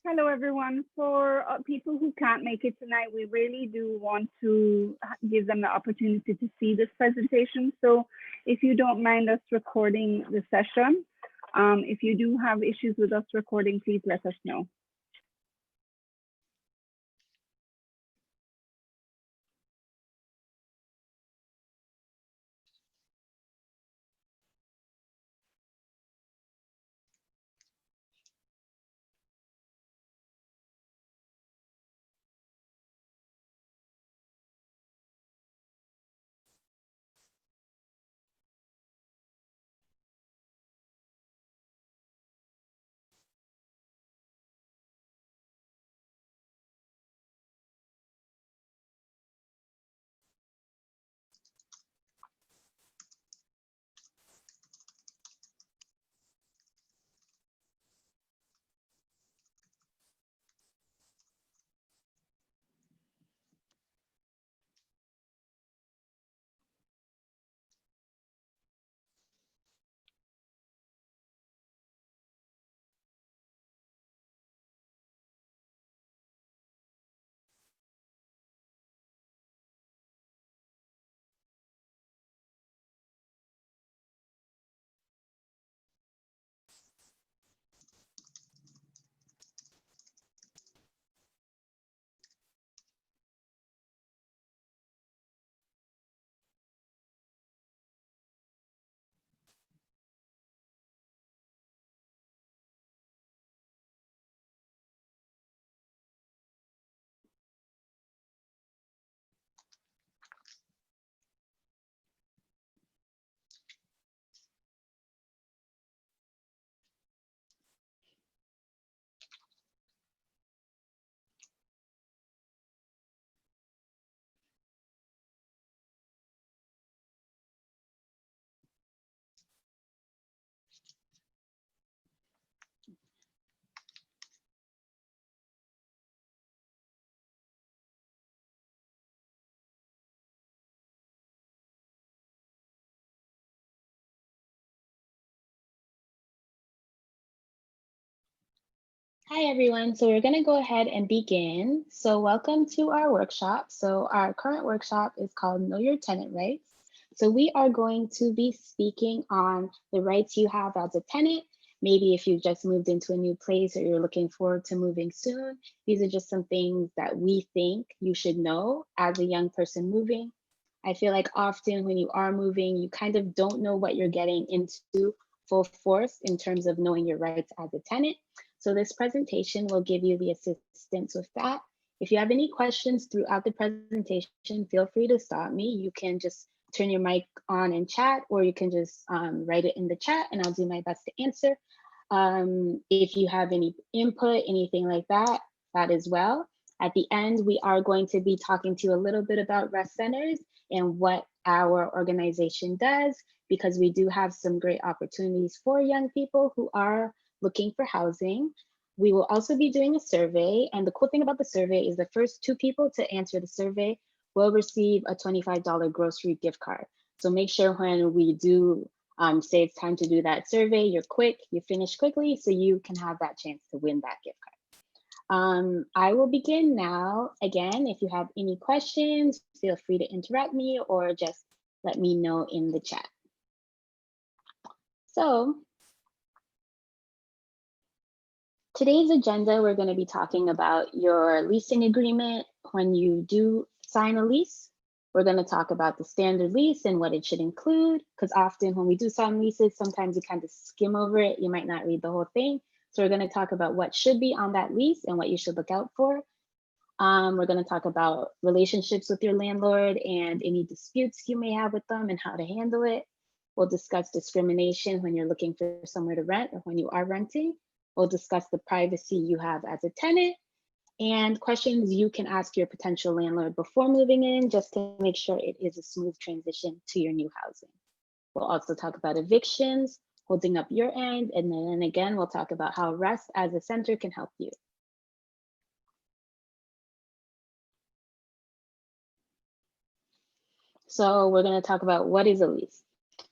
Hello, everyone. For people who can't make it tonight, we really do want to give them the opportunity to see this presentation. So if you don't mind us recording the session, if you do have issues with us recording, please let us know. Hi everyone, so we're going to go ahead and begin. So welcome to our workshop. So our current workshop is called Know Your Tenant Rights. So we are going to be speaking on the rights you have as a tenant. Maybe if you've just moved into a new place or you're looking forward to moving soon, these are just some things that we think you should know as a young person moving. I feel like often when you are moving, you kind of don't know what you're getting into full force in terms of knowing your rights as a tenant. So this presentation will give you the assistance with that. If you have any questions throughout the presentation, feel free to stop me. You can just turn your mic on and chat, or you can just write it in the chat and I'll do my best to answer. If you have any input, anything like that, that as well. At the end, we are going to be talking to you a little bit about rest centers and what our organization does, because we do have some great opportunities for young people who are looking for housing. We will also be doing a survey, and the cool thing about the survey is the first 2 people to answer the survey will receive a $25 grocery gift card. So make sure when we do say it's time to do that survey, you're quick, you finish quickly, so you can have that chance to win that gift card. I will begin now. Again, if you have any questions, feel free to interrupt me or just let me know in the chat. So today's agenda, we're going to be talking about your leasing agreement. When you do sign a lease, we're going to talk about the standard lease and what it should include, because often when we do sign leases, sometimes you kind of skim over it. You might not read the whole thing. So we're going to talk about what should be on that lease and what you should look out for. We're going to talk about relationships with your landlord and any disputes you may have with them and how to handle it. We'll discuss discrimination when you're looking for somewhere to rent or when you are renting. We'll discuss the privacy you have as a tenant and questions you can ask your potential landlord before moving in, just to make sure it is a smooth transition to your new housing. We'll also talk about evictions, holding up your end, and then again, we'll talk about how REST as a center can help you. So we're going to talk about what is a lease.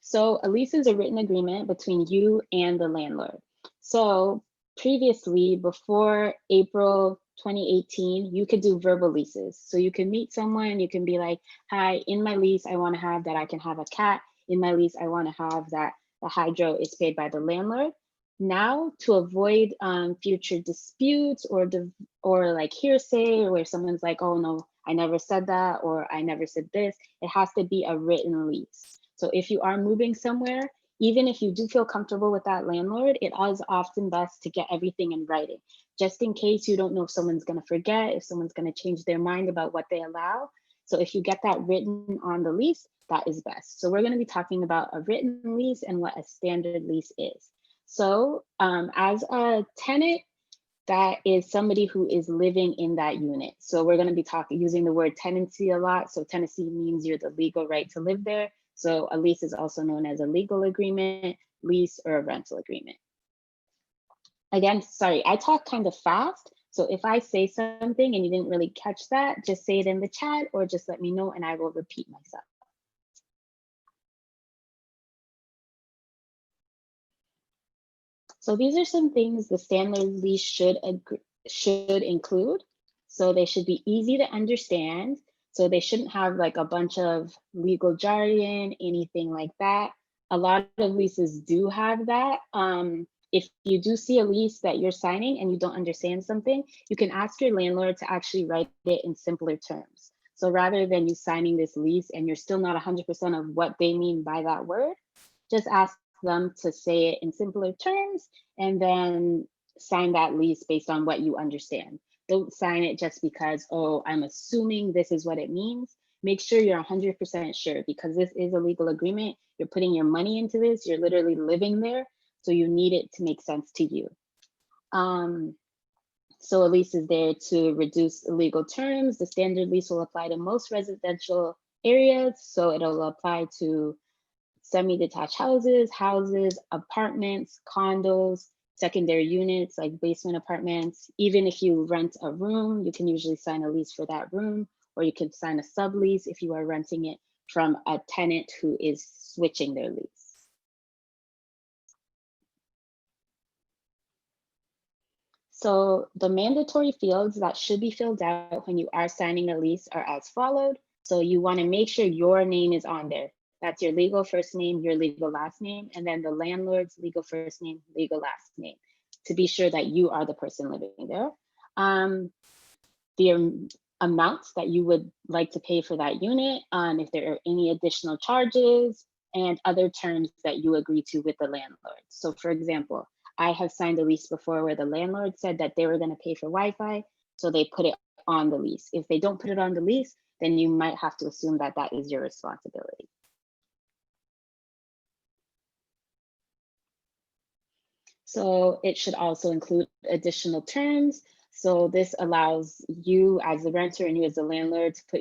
So a lease is a written agreement between you and the landlord. So previously, before April 2018, you could do verbal leases. So you can meet someone, you can be like, hi, in my lease, I want to have that I can have a cat. In my lease, I want to have that the hydro is paid by the landlord. Now, to avoid future disputes or like hearsay, where someone's like, oh no, I never said that, or I never said this, it has to be a written lease. So if you are moving somewhere, even if you do feel comfortable with that landlord, it is often best to get everything in writing, just in case you don't know if someone's going to forget, if someone's going to change their mind about what they allow. So if you get that written on the lease, that is best. So we're going to be talking about a written lease and what a standard lease is. So as a tenant, that is somebody who is living in that unit. So we're going to be using the word tenancy a lot. So tenancy means you're the legal right to live there. So a lease is also known as a legal agreement, lease, or a rental agreement. Again, sorry, I talk kind of fast. So if I say something and you didn't really catch that, just say it in the chat or just let me know and I will repeat myself. So these are some things the standard lease should include. So they should be easy to understand. So they shouldn't have like a bunch of legal jargon, anything like that. A lot of leases do have that. If you do see a lease that you're signing and you don't understand something, you can ask your landlord to actually write it in simpler terms. So rather than you signing this lease and you're still not 100% of what they mean by that word, just ask them to say it in simpler terms and then sign that lease based on what you understand. Don't sign it just because, oh, I'm assuming this is what it means. Make sure you're 100% sure, because this is a legal agreement. You're putting your money into this. You're literally living there. So you need it to make sense to you. So a lease is there to reduce illegal terms. The standard lease will apply to most residential areas. So it'll apply to semi-detached houses, apartments, condos, secondary units like basement apartments. Even if you rent a room, you can usually sign a lease for that room, or you can sign a sublease if you are renting it from a tenant who is switching their lease. So the mandatory fields that should be filled out when you are signing a lease are as followed. So you want to make sure your name is on there. That's your legal first name, your legal last name, and then the landlord's legal first name, legal last name, to be sure that you are the person living there. The amounts that you would like to pay for that unit, if there are any additional charges, and other terms that you agree to with the landlord. So for example, I have signed a lease before where the landlord said that they were going to pay for Wi-Fi, so they put it on the lease. If they don't put it on the lease, then you might have to assume that that is your responsibility. So it should also include additional terms. So this allows you as the renter and you as the landlord to put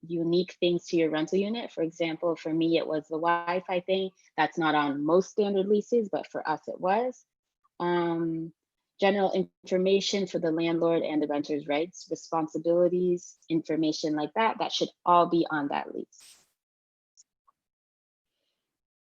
unique things to your rental unit. For example, for me, it was the Wi-Fi thing. That's not on most standard leases, but for us it was. General information for the landlord and the renter's rights, responsibilities, information like that, that should all be on that lease.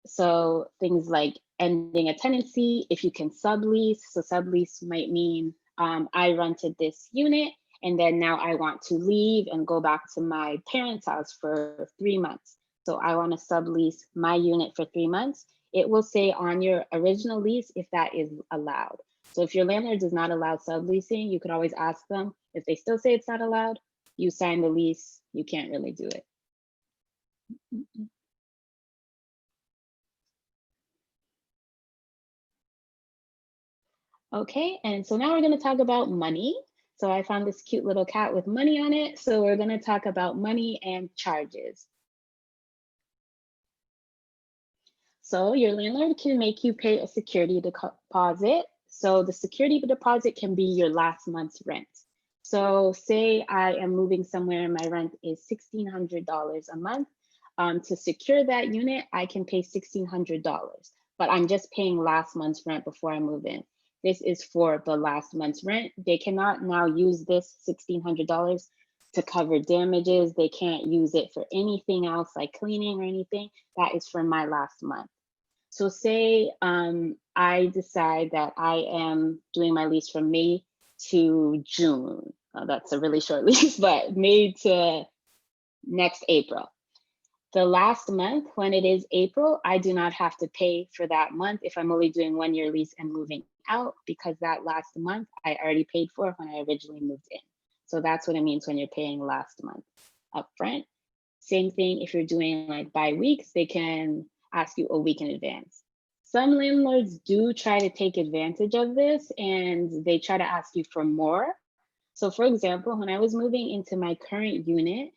So things like ending a tenancy, if you can sublease. So sublease might mean I rented this unit and then now I want to leave and go back to my parents' house for 3 months. So I want to sublease my unit for 3 months. It will say on your original lease if that is allowed. So if your landlord does not allow subleasing, you could always ask them. If they still say it's not allowed, you sign the lease, you can't really do it. Okay, and so now we're going to talk about money. So I found this cute little cat with money on it. So we're going to talk about money and charges. So your landlord can make you pay a security deposit. So the security deposit can be your last month's rent. So say I am moving somewhere and my rent is $1,600 a month. To secure that unit, I can pay $1,600, but I'm just paying last month's rent before I move in. This is for the last month's rent. They cannot now use this $1,600 to cover damages. They can't use it for anything else like cleaning or anything. That is for my last month. So say I decide that I am doing my lease from May to June. That's a really short lease, but May to next April. The last month, when it is April, I do not have to pay for that month if I'm only doing 1 year lease and moving out, because that last month I already paid for when I originally moved in. So that's what it means when you're paying last month upfront. Same thing if you're doing like by weeks, they can ask you a week in advance. Some landlords do try to take advantage of this and they try to ask you for more. So for example, when I was moving into my current unit,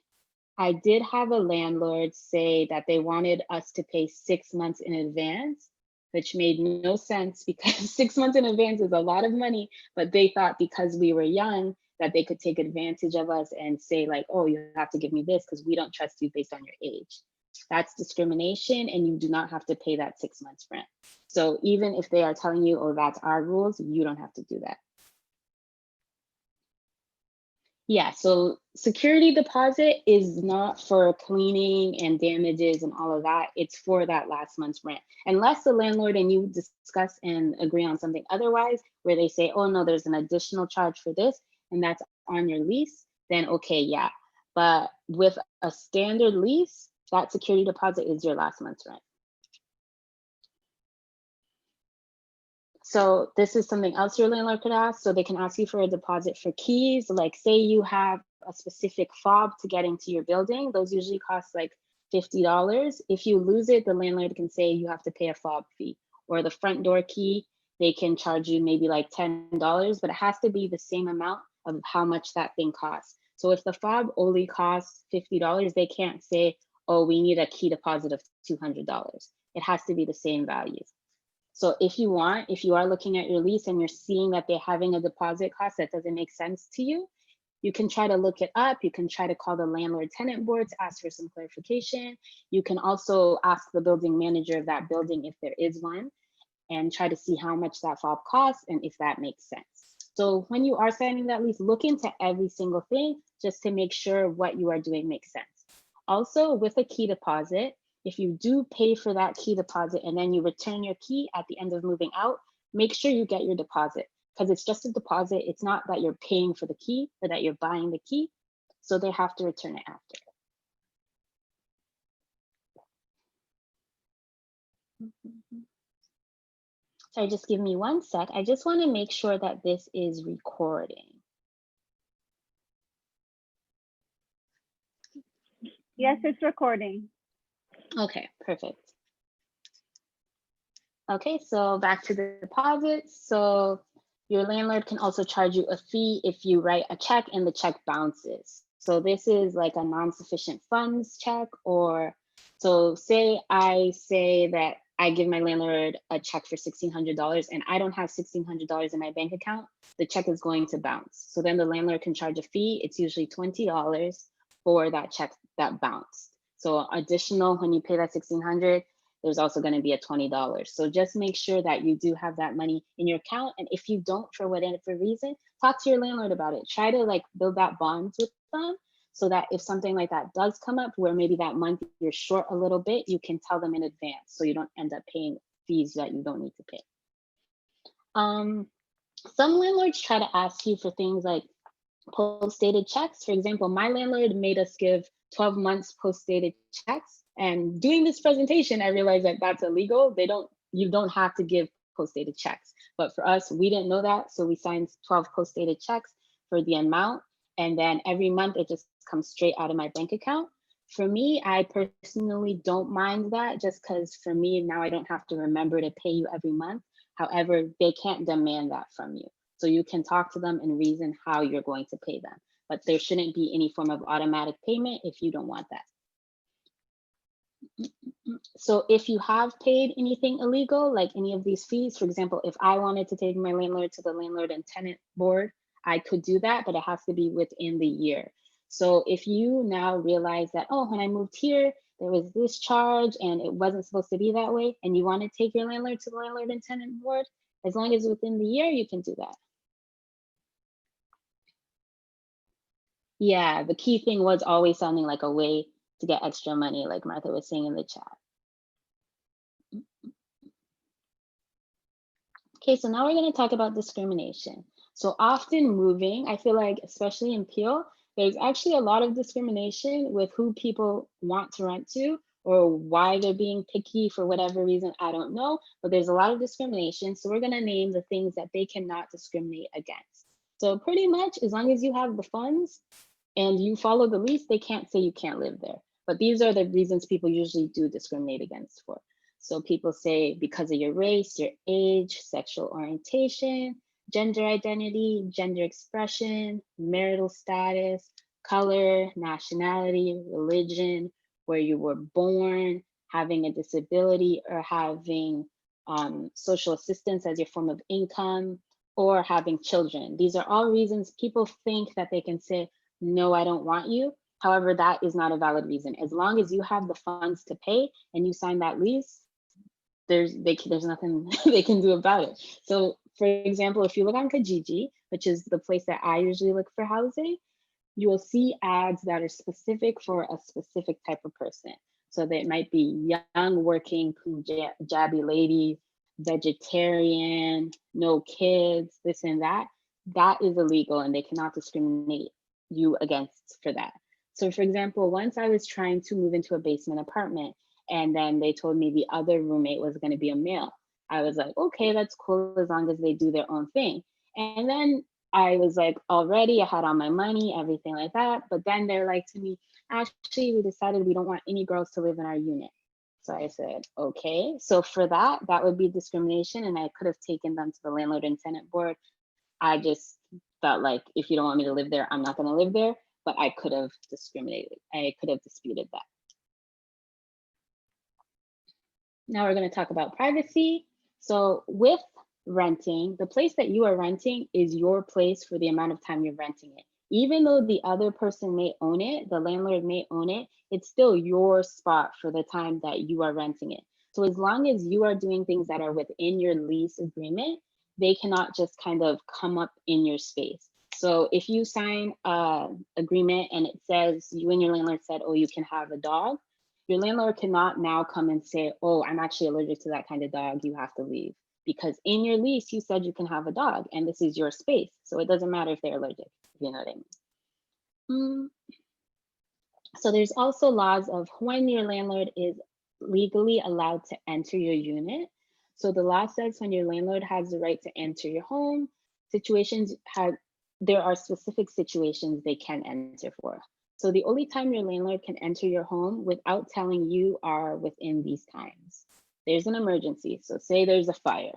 I did have a landlord say that they wanted us to pay 6 months in advance, which made no sense because 6 months in advance is a lot of money, but they thought because we were young that they could take advantage of us and say like, oh, you have to give me this because we don't trust you based on your age. That's discrimination and you do not have to pay that 6 months rent. So even if they are telling you, oh, that's our rules, you don't have to do that. Yeah, so security deposit is not for cleaning and damages and all of that. It's for that last month's rent. Unless the landlord and you discuss and agree on something otherwise, where they say, oh no, there's an additional charge for this, and that's on your lease, then okay, yeah. But with a standard lease, that security deposit is your last month's rent. So this is something else your landlord could ask. So they can ask you for a deposit for keys. Like say you have a specific fob to get into your building. Those usually cost like $50. If you lose it, the landlord can say you have to pay a fob fee. Or the front door key, they can charge you maybe like $10, but it has to be the same amount of how much that thing costs. So if the fob only costs $50, they can't say, oh, we need a key deposit of $200. It has to be the same value. So if you want, if you are looking at your lease and you're seeing that they're having a deposit cost that doesn't make sense to you, you can try to look it up. You can try to call the landlord tenant board to ask for some clarification. You can also ask the building manager of that building if there is one and try to see how much that fob costs and if that makes sense. So when you are signing that lease, look into every single thing just to make sure what you are doing makes sense. Also with a key deposit, if you do pay for that key deposit and then you return your key at the end of moving out, make sure you get your deposit because it's just a deposit. It's not that you're paying for the key or that you're buying the key. So they have to return it after. Sorry, just give me 1 sec. I just want to make sure that this is recording. Yes, it's recording. Okay, perfect. Okay, so back to the deposits. So your landlord can also charge you a fee if you write a check and the check bounces. So this is like a non-sufficient funds check, or so say I say that I give my landlord a check for $1,600 and I don't have $1,600 in my bank account, the check is going to bounce. So then the landlord can charge a fee. It's usually $20 for that check that bounced. So additional, when you pay that $1,600, there's also going to be a $20. So just make sure that you do have that money in your account. And if you don't, for whatever reason, talk to your landlord about it. Try to like build that bonds with them so that if something like that does come up where maybe that month you're short a little bit, you can tell them in advance so you don't end up paying fees that you don't need to pay. Some landlords try to ask you for things like post-dated checks. For example, my landlord made us give 12 months post-dated checks. And doing this presentation, I realized that that's illegal. You don't have to give post-dated checks. But for us, we didn't know that. So we signed 12 post-dated checks for the amount. And then every month it just comes straight out of my bank account. For me, I personally don't mind that just because for me, now I don't have to remember to pay you every month. However, they can't demand that from you. So you can talk to them and reason how you're going to pay them. But there shouldn't be any form of automatic payment if you don't want that. So if you have paid anything illegal, like any of these fees, for example, if I wanted to take my landlord to the landlord and tenant board, I could do that, but it has to be within the year. So if you now realize that, oh, when I moved here, there was this charge and it wasn't supposed to be that way, and you want to take your landlord to the landlord and tenant board, as long as within the year, you can do that. Yeah, the key thing was always sounding like a way to get extra money, like Martha was saying in the chat. Okay, so now we're going to talk about discrimination. So often moving, I feel like, especially in Peel, there's actually a lot of discrimination with who people want to rent to or why they're being picky for whatever reason, I don't know, but there's a lot of discrimination. So we're going to name the things that they cannot discriminate against. So pretty much, as long as you have the funds and you follow the lease, they can't say you can't live there. But these are the reasons people usually do discriminate against for. So people say because of your race, your age, sexual orientation, gender identity, gender expression, marital status, color, nationality, religion, where you were born, having a disability, or having social assistance as your form of income, or having children. These are all reasons people think that they can say, no, I don't want you. However, that is not a valid reason. As long as you have the funds to pay and you sign that lease, there's nothing they can do about it. So for example, if you look on Kijiji, which is the place that I usually look for housing, you will see ads that are specific for a specific type of person. So they might be young working Punjabi lady, vegetarian, no kids, this and that. That is illegal and they cannot discriminate you against for that. So for example, once I was trying to move into a basement apartment and then they told me the other roommate was going to be a male. I was like, okay, that's cool as long as they do their own thing. And then I was like, already, I had all my money, everything like that. But then they're like to me, actually, we decided we don't want any girls to live in our unit. So I said, okay. So for that, that would be discrimination. And I could have taken them to the landlord and tenant board. I just felt like, if you don't want me to live there, I'm not going to live there. But I could have discriminated. I could have disputed that. Now we're going to talk about privacy. So with renting, the place that you are renting is your place for the amount of time you're renting it. Even though the other person may own it, the landlord may own it, it's still your spot for the time that you are renting it. So as long as you are doing things that are within your lease agreement, they cannot just kind of come up in your space. So if you sign an agreement and it says, you and your landlord said, oh, you can have a dog, your landlord cannot now come and say, oh, I'm actually allergic to that kind of dog, you have to leave. Because in your lease, you said you can have a dog and this is your space. So it doesn't matter if they're allergic, if you know what I mean. So there's also laws of when your landlord is legally allowed to enter your unit. So the law says when your landlord has the right to enter your home, there are specific situations they can enter for. So the only time your landlord can enter your home without telling you are within these times. There's an emergency. So say there's a fire,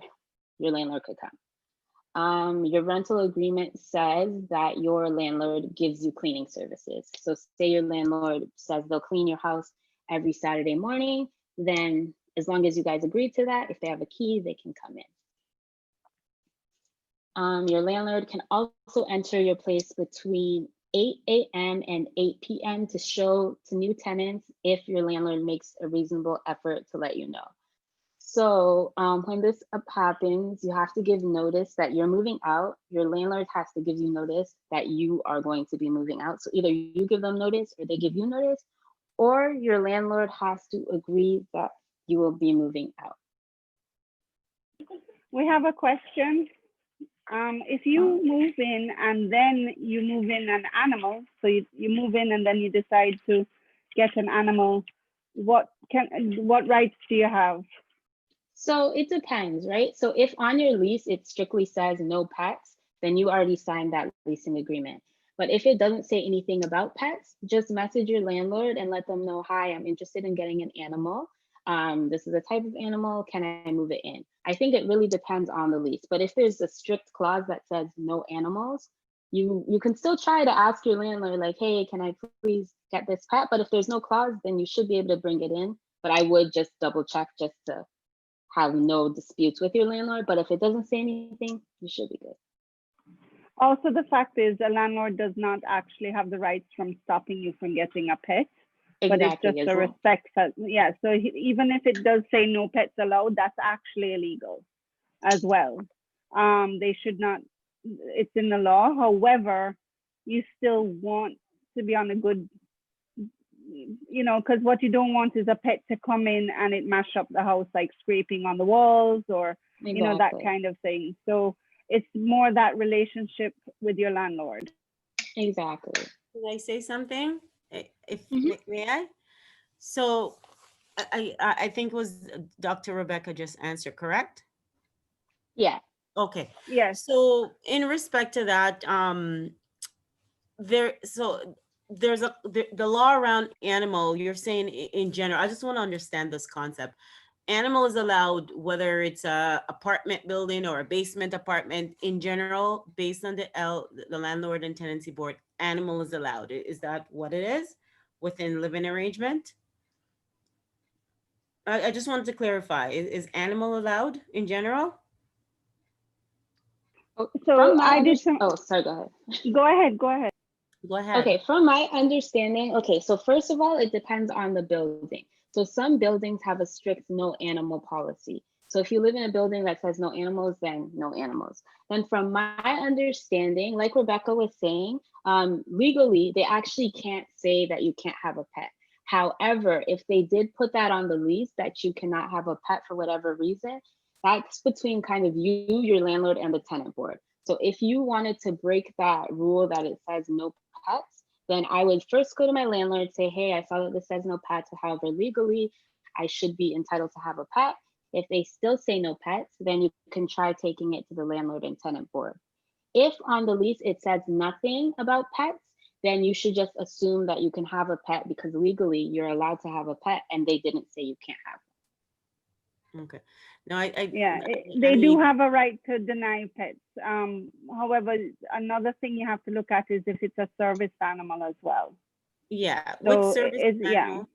your landlord could come. Your rental agreement says that your landlord gives you cleaning services. So say your landlord says they'll clean your house every Saturday morning, then as long as you guys agree to that, if they have a key, they can come in. Your landlord can also enter your place between 8 a.m. and 8 p.m. to show to new tenants if your landlord makes a reasonable effort to let you know. So when this happens, you have to give notice that you're moving out. Your landlord has to give you notice that you are going to be moving out. So either you give them notice or they give you notice, or your landlord has to agree that you will be moving out. We have a question. If you move in and then you move in an animal, so you move in and then you decide to get an animal, what rights do you have? So it depends, right? So if on your lease, it strictly says no pets, then you already signed that leasing agreement. But if it doesn't say anything about pets, just message your landlord and let them know, hi, I'm interested in getting an animal. This is a type of animal, can I move it in? I think it really depends on the lease. But if there's a strict clause that says no animals, you can still try to ask your landlord like, hey, can I please get this pet? But if there's no clause, then you should be able to bring it in. But I would just double check just to have no disputes with your landlord, but if it doesn't say anything, you should be good. Also, the fact is a landlord does not actually have the rights from stopping you from getting a pet, but it's just a respect. Yeah, so even if it does say no pets allowed, that's actually illegal as well. They should not, it's in the law. However, you still want to be on a good because what you don't want is a pet to come in and it mash up the house, like scraping on the walls or, that Exactly. kind of thing. So it's more that relationship with your landlord. Exactly. Can I say something? If Hmm. may I? So I think it was Dr. Rebecca just answered, correct? Yeah. Okay. Yes. So in respect to that, there so there's the law around animal, you're saying in general. I just want to understand this concept. Animal is allowed whether it's a apartment building or a basement apartment in general, based on the landlord and tenancy board. Animal is allowed. Is that what it is within living arrangement? I just wanted to clarify. Is animal allowed in general? Oh, So from my I did some. oh, sorry, go ahead. Go ahead. Go ahead. Go ahead. Okay, from my understanding, okay, so first of all, it depends on the building. So some buildings have a strict no animal policy. So if you live in a building that says no animals, then no animals. Then from my understanding, like Rebecca was saying, legally, they actually can't say that you can't have a pet. However, if they did put that on the lease that you cannot have a pet for whatever reason, that's between kind of you, your landlord, and the tenant board. So if you wanted to break that rule that it says no pets, then I would first go to my landlord, say, hey, I saw that this says no pets. However, legally, I should be entitled to have a pet. If they still say no pets, then you can try taking it to the landlord and tenant board. If on the lease it says nothing about pets, then you should just assume that you can have a pet because legally you're allowed to have a pet and they didn't say you can't have Okay. No, Yeah, I they do mean, have a right to deny pets. However, another thing you have to look at is if it's a service animal as well. yeah, with So service yeah. animal.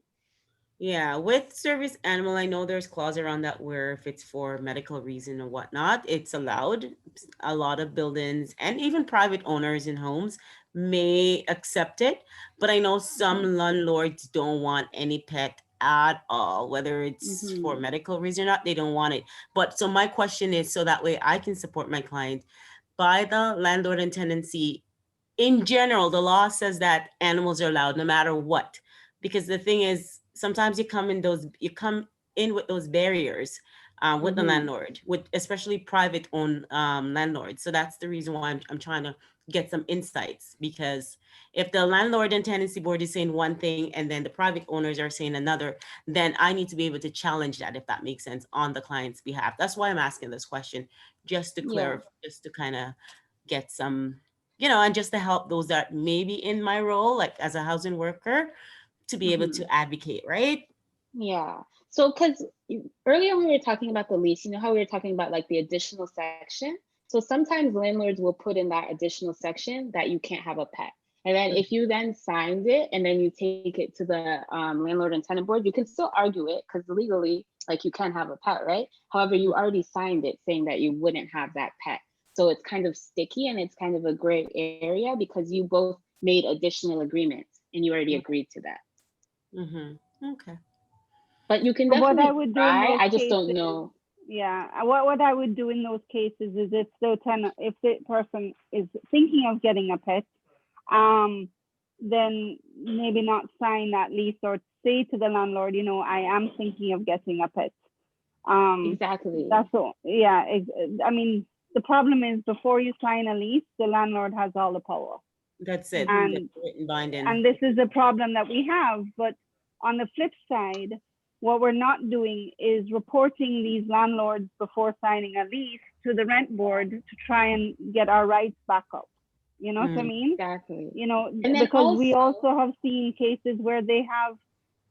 Yeah, with service animal, I know there's clause around that where if it's for medical reason or whatnot, it's allowed. A lot of buildings and even private owners in homes may accept it, but I know Mhm. some landlords don't want any pet at all, whether it. it's for Hmm. medical reason or not, they don't want it. But so my question is, so that way I can support my client, by the landlord and tenancy in general, the law says that animals are allowed no matter what. Because the thing is, sometimes you come in with those barriers with the Mhm. landlord, with especially private owned landlords. So that's the reason why I'm trying to get some insights. Because if the landlord and tenancy board is saying one thing and then the private owners are saying another, then I need to be able to challenge that, if that makes sense, on the client's behalf. That's why I'm asking this question, just to Yeah. clarify, just to kind of get some, and just to help those that may be in my role, like as a housing worker, to be able Hmm. to advocate, right? Yeah. So, because earlier when we were talking about the lease, you know how we were talking about like the additional section? So sometimes landlords will put in that additional section that you can't have a pet. And then if you then signed it and then you take it to the landlord and tenant board, you can still argue it because legally, like you can have a pet, right? However, you already signed it saying that you wouldn't have that pet. So it's kind of sticky and it's kind of a gray area because you both made additional agreements and you already agreed to that. Mm-hmm. Okay. But you can So what I definitely would do in try. those I just don't cases, know. yeah, what I would do in those cases is if the person is thinking of getting a pet, um, then maybe not sign that lease or say to the landlord, I am thinking of getting a pet. Um, Exactly. that's all. Yeah, I mean, the problem is before you sign a lease, the landlord has all the power, That's it. Hmm. That's and written binding. and this is a problem that we have. But on the flip side, what we're not doing is reporting these landlords before signing a lease to the rent board to try and get our rights back up. You know what I Mm-hmm. mean? Exactly. You know, And then because we also, also have seen cases where they have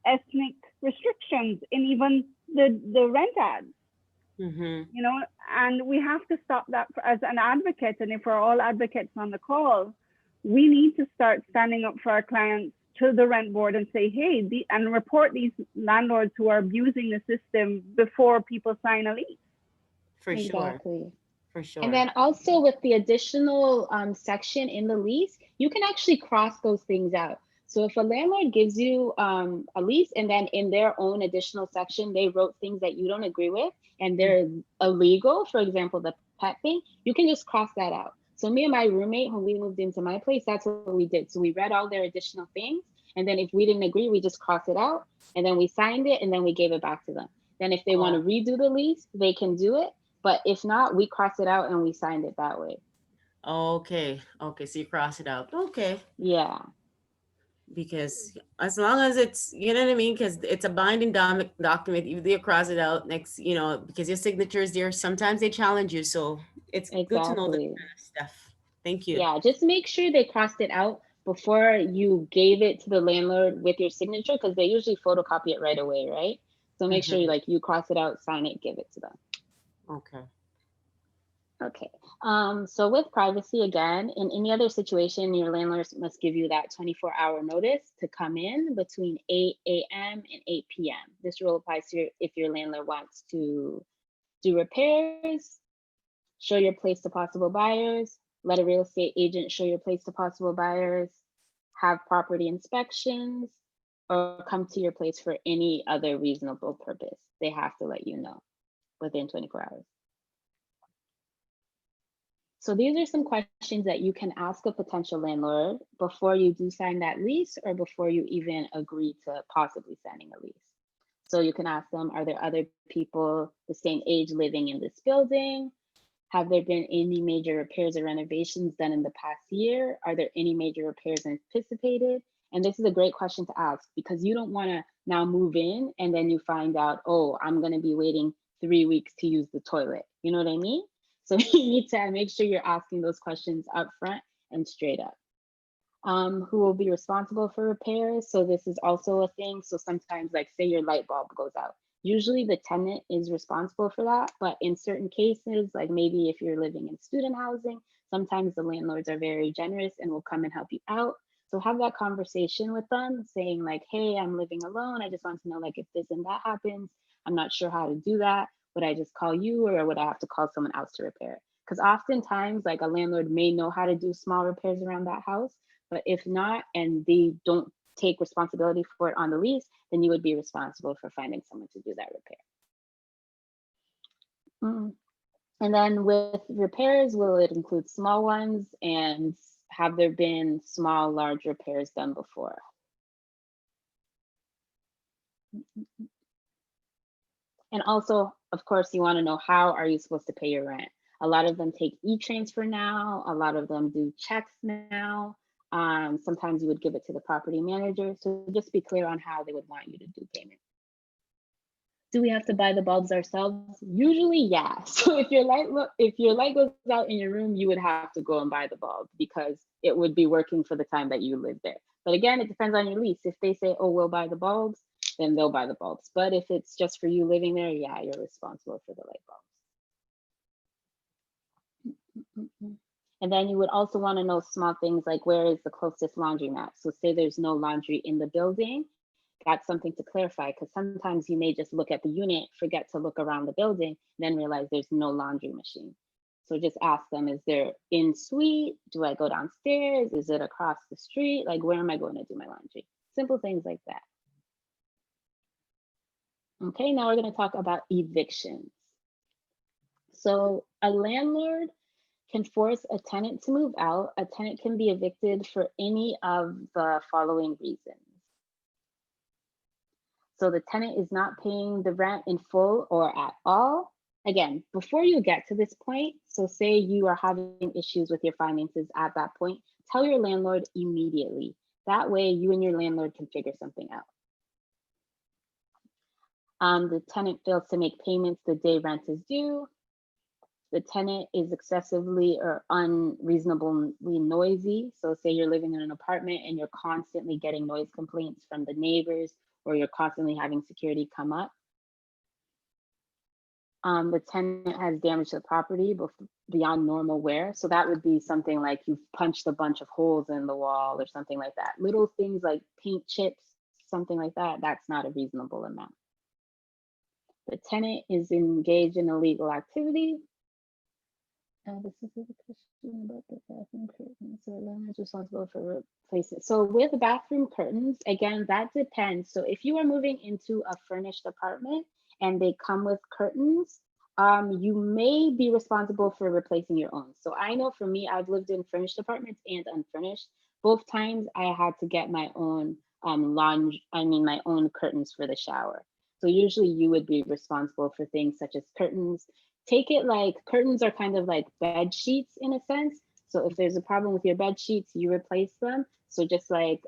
ethnic restrictions in even the rent ads. Mm-hmm. And we have to stop that as an advocate. And if we're all advocates on the call, we need to start standing up for our clients to the rent board and say, hey, and report these landlords who are abusing the system before people sign a lease. For sure. exactly. For And sure. then also with the additional section in the lease, you can actually cross those things out. So if a landlord gives you a lease and then in their own additional section, they wrote things that you don't agree with and they're illegal, for example, the pet thing, you can just cross that out. So me and my roommate, when we moved into my place, that's what we did. So we read all their additional things and And then if we didn't agree, we just crossed it out and then we signed it and then we gave it back to them. Then if they want to redo the lease, they can do it. But if not, we cross it out and we signed it that way. Okay. Okay. So you cross it out. Okay. Yeah. Because as long as it's, you know what I mean, because it's a binding document, you cross it out next, because your signature is there. Sometimes they challenge you, so it's good to know that Exactly. kind of stuff. Thank you. Yeah, just make sure they crossed it out before you gave it to the landlord with your signature, because they usually photocopy it right away, right? So make sure Mhm. you cross it out, sign it, give it to them. Okay. Okay. So with privacy, again, in any other situation, your landlord must give you that 24-hour notice to come in between 8 a.m. and 8 p.m. This rule applies to if your landlord wants to do repairs, show your place to possible buyers, let a real estate agent show your place to possible buyers, have property inspections, or come to your place for any other reasonable purpose. They have to let you know within 24 hours. So these are some questions that you can ask a potential landlord before you do sign that lease or before you even agree to possibly signing a lease. So you can ask them, are there other people the same age living in this building? Have there been any major repairs or renovations done in the past year? Are there any major repairs anticipated? And this is a great question to ask because you don't want to now move in and then you find out, oh, I'm going to be waiting 3 weeks to use the toilet. You know what I mean? So you need to make sure you're asking those questions up front and straight up. Who will be responsible for repairs? So this is also a thing. So sometimes, like say your light bulb goes out. Usually the tenant is responsible for that, but in certain cases, like maybe if you're living in student housing, sometimes the landlords are very generous and will come and help you out. So have that conversation with them saying like, hey, I'm living alone. I just want to know like if this and that happens, I'm not sure how to do that. Would I just call you or would I have to call someone else to repair it? Because oftentimes like a landlord may know how to do small repairs around that house, but if not, and they don't take responsibility for it on the lease, then you would be responsible for finding someone to do that repair. And then with repairs, will it include small ones? And have there been small, large repairs done before? And also, of course, you want to know how are you supposed to pay your rent? A lot of them take e-transfer now. A lot of them do checks now. Sometimes you would give it to the property manager. So just be clear on how they would want you to do payment. Do we have to buy the bulbs ourselves? Usually, yeah. So if your light goes out in your room, you would have to go and buy the bulb because it would be working for the time that you live there. But again, it depends on your lease. If they say, oh, we'll buy the bulbs, then they'll buy the bulbs. But if it's just for you living there, yeah, you're responsible for the light bulbs. And then you would also want to know small things like where is the closest laundromat? So say there's no laundry in the building, that's something to clarify because sometimes you may just look at the unit, forget to look around the building, then realize there's no laundry machine. So just ask them, is there in suite? Do I go downstairs? Is it across the street? Like, where am I going to do my laundry? Simple things like that. Okay, now we're going to talk about evictions. So a landlord can force a tenant to move out. A tenant can be evicted for any of the following reasons. So the tenant is not paying the rent in full or at all. Again, before you get to this point, so say you are having issues with your finances at that point, tell your landlord immediately. That way you and your landlord can figure something out. The tenant fails to make payments the day rent is due. The tenant is excessively or unreasonably noisy. So say you're living in an apartment and you're constantly getting noise complaints from the neighbors or you're constantly having security come up. The tenant has damaged the property beyond normal wear. So that would be something like you've punched a bunch of holes in the wall or something like that. Little things like paint chips, something like that, that's not a reasonable amount. The tenant is engaged in illegal activity. This is a question about the bathroom curtains. So landlord is responsible for replacement. So with bathroom curtains, again, that depends. So if you are moving into a furnished apartment and they come with curtains, you may be responsible for replacing your own. So I know for me, I've lived in furnished apartments and unfurnished. Both times I had to get my own my own curtains for the shower. So usually you would be responsible for things such as curtains. Take it like curtains are kind of like bed sheets in a sense. So if there's a problem with your bed sheets, you replace them. So just like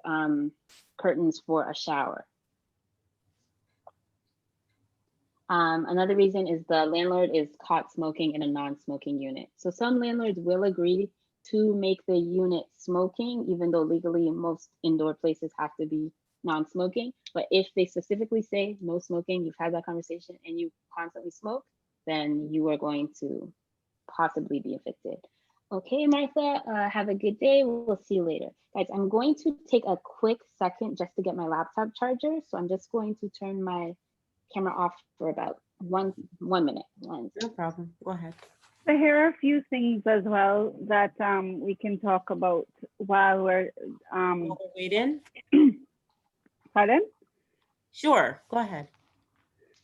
curtains for a shower. Another reason is the landlord is caught smoking in a non-smoking unit. So some landlords will agree to make the unit smoking, even though legally most indoor places have to be non-smoking. But if they specifically say no smoking, you've had that conversation and you constantly smoke, then you are going to possibly be evicted. Okay, Martha, have a good day. We'll see you later. Guys, I'm going to take a quick second just to get my laptop charger. So I'm just going to turn my camera off for about one minute. No problem. Go ahead. So here are a few things as well that we can talk about while we're waiting. Pardon? Sure, go ahead.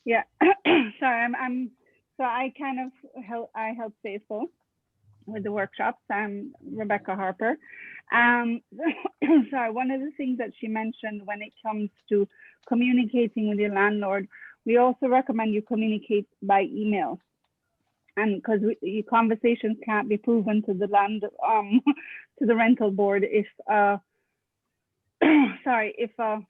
Yeah. Sorry, so I kind of help Faithful with the workshops. I'm Rebecca Harper. Sorry, one of the things that she mentioned when it comes to communicating with your landlord, we also recommend you communicate by email. And because your conversations can't be proven to the to the rental board if if a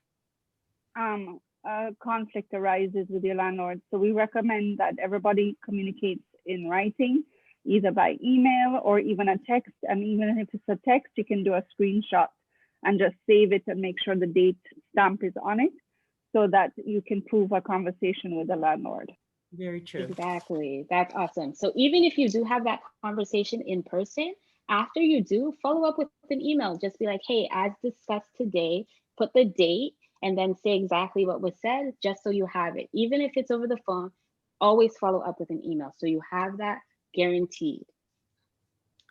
conflict arises with your landlord. So we recommend that everybody communicates in writing, either by email or even a text. And even if it's a text, you can do a screenshot and just save it and make sure the date stamp is on it so that you can prove a conversation with the landlord. Very true. Exactly. That's awesome. So even if you do have that conversation in person, after you do, follow up with an email. Just be like, hey, as discussed today, put the date and then say exactly what was said, just so you have it. Even if it's over the phone, always follow up with an email. So you have that guaranteed.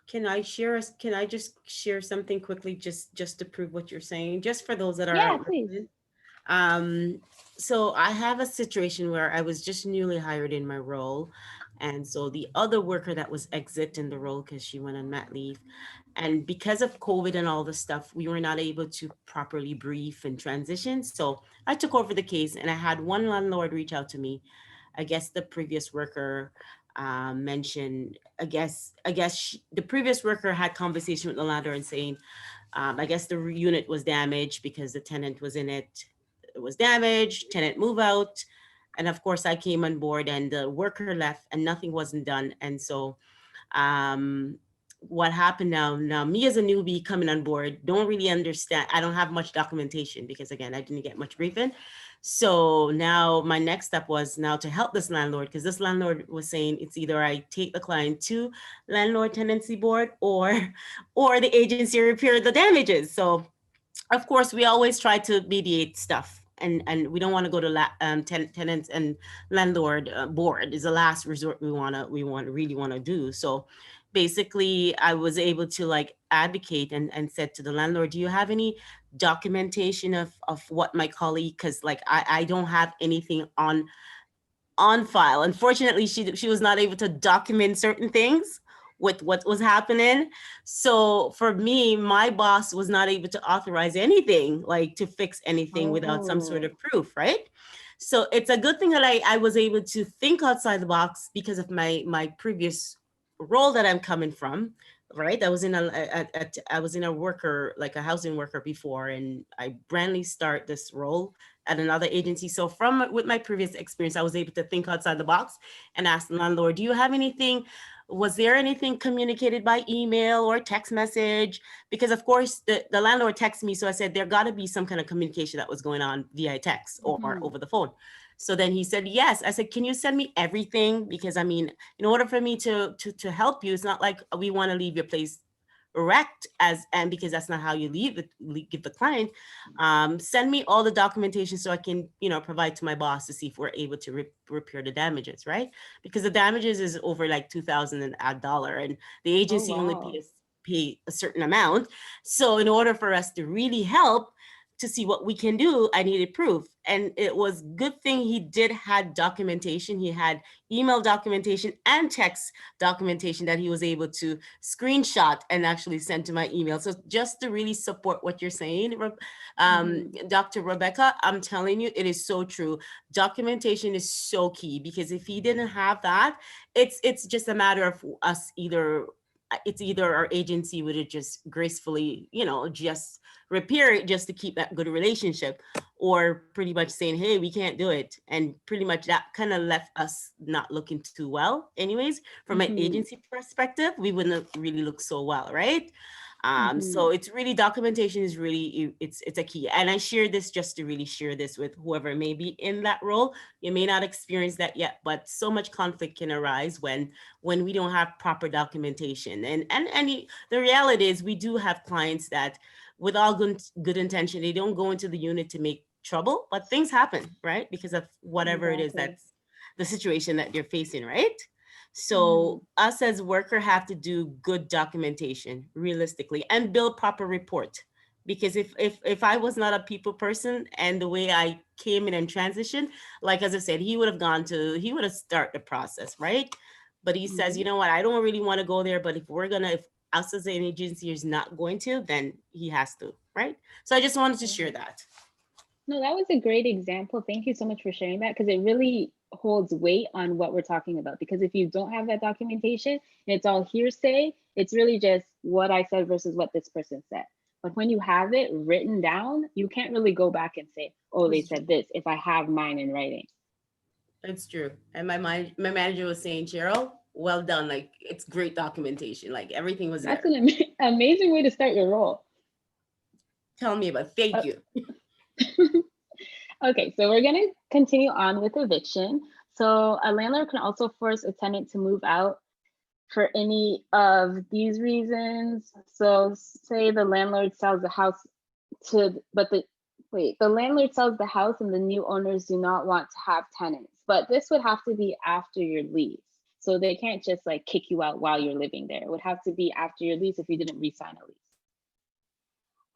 Can I just share something quickly just to prove what you're saying, just for those that are Yeah, please. So I have a situation where I was just newly hired in my role. And so the other worker that was exiting the role because she went on mat leave. And because of COVID and all the stuff, we were not able to properly brief and transition. So I took over the case and I had one landlord reach out to me. I guess the previous worker mentioned, the previous worker had conversation with the landlord and saying, I guess the unit was damaged because the tenant was in it. It was damaged, tenant move out. And of course I came on board and the worker left and nothing wasn't done. And so what happened now me as a newbie coming on board don't really understand. I don't have much documentation because again I didn't get much briefing. So now my next step was now to help this landlord, because this landlord was saying it's either I take the client to landlord tenancy board or the agency repair the damages. So of course we always try to mediate stuff, and we don't want to go to tenants and landlord board is the last resort really want to do. So basically I was able to like advocate and said to the landlord, do you have any documentation of what my colleague, because like I don't have anything on file. Unfortunately, she was not able to document certain things with what was happening. So for me, my boss was not able to authorize anything, like to fix anything without some sort of proof, right? So it's a good thing that I was able to think outside the box because of my previous role that I'm coming from, right? I was in a worker, like a housing worker before, and I brandly start this role at another agency. So with my previous experience, I was able to think outside the box and ask the landlord, do you have anything? Was there anything communicated by email or text message? Because of course the landlord texted me. So I said, there gotta be some kind of communication that was going on via text or over the phone. So then he said, yes. I said, can you send me everything? Because I mean, in order for me to help you, it's not like we want to leave your place wrecked and because that's not how you give the client. Send me all the documentation so I can, provide to my boss to see if we're able to repair the damages, right? Because the damages is over like $2,000 and odd dollar, and the agency only pay a certain amount. So in order for us to really help, to see what we can do, I needed proof. And it was good thing he did had documentation. He had email documentation and text documentation that he was able to screenshot and actually send to my email. So just to really support what you're saying, Dr. Rebecca, I'm telling you, it is so true. Documentation is so key, because if he didn't have that, it's just a matter of us either our agency would have just gracefully, just repair it just to keep that good relationship, or pretty much saying, hey, we can't do it. And pretty much that kind of left us not looking too well. Anyways, from an agency perspective, we wouldn't really look so well, right? So it's really, documentation is really, it's a key. And I share this just to really share this with whoever may be in that role. You may not experience that yet, but so much conflict can arise when we don't have proper documentation. The reality is, we do have clients that, with all good intention, they don't go into the unit to make trouble, but things happen, right? Because of whatever it is that's the situation that they're facing, right? So us as worker have to do good documentation realistically and build proper report. Because if I was not a people person, and the way I came in and transitioned, like as I said, he would have started the process, right? But he says, you know what, I don't really want to go there, but if us as an agency is not going to, then he has to, right? So I just wanted to share that. No, that was a great example. Thank you so much for sharing that, because it really holds weight on what we're talking about. Because if you don't have that documentation and it's all hearsay, it's really just what I said versus what this person said. But when you have it written down, you can't really go back and say, oh, they said this, if I have mine in writing. It's true. And my manager was saying, Cheryl, well done. Like, it's great documentation. Like, everything was there. That's an amazing way to start your role. Tell me about, thank you. Okay, so we're going to continue on with eviction. So a landlord can also force a tenant to move out for any of these reasons. So say the landlord sells the house the landlord sells the house and the new owners do not want to have tenants, but this would have to be after your lease. So they can't just like kick you out while you're living there. It would have to be after your lease if you didn't re-sign a lease.